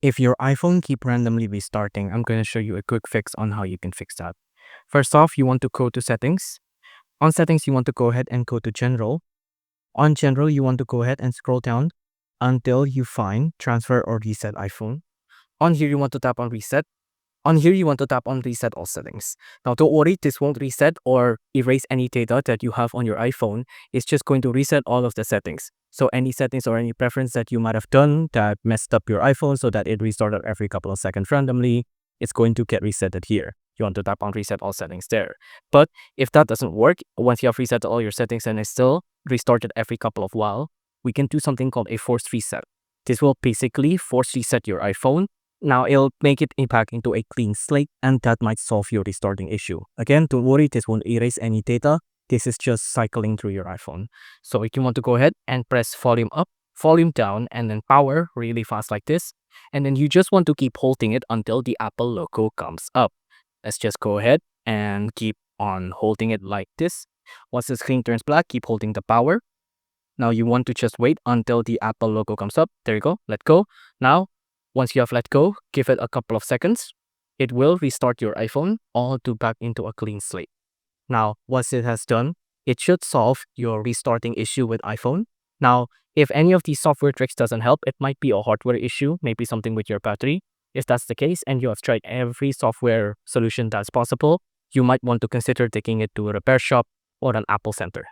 If your iPhone keep randomly restarting, I'm going to show you a quick fix on how you can fix that. First off, you want to go to settings. On settings, you want to go ahead and go to general. On general, you want to go ahead and scroll down until you find transfer or reset iPhone. On here, you want to tap on reset. On here, you want to tap on reset all settings. Now, don't worry, this won't reset or erase any data that you have on your iPhone. It's just going to reset all of the settings. So any settings or any preference that you might have done that messed up your iPhone so that it restarted every couple of seconds randomly, it's going to get resetted here. You want to tap on reset all settings there. But if that doesn't work, once you have reset all your settings and it's still restarted every couple of while, we can do something called a forced reset. This will basically force reset your iPhone. Now it'll make it back into a clean slate, and that might solve your restarting issue. Again, don't worry, this won't erase any data. This is just cycling through your iPhone. So if you want to go ahead and press volume up, volume down, and then power really fast like this. And then you just want to keep holding it until the Apple logo comes up. Let's just go ahead and keep on holding it like this. Once the screen turns black, keep holding the power. Now you want to just wait until the Apple logo comes up. There you go. Let go. Now, once you have let go, give it a couple of seconds. It will restart your iPhone all to back into a clean slate. Now, once it has done, it should solve your restarting issue with iPhone. Now, if any of these software tricks doesn't help, it might be a hardware issue, maybe something with your battery. If that's the case and you have tried every software solution that's possible, you might want to consider taking it to a repair shop or an Apple center.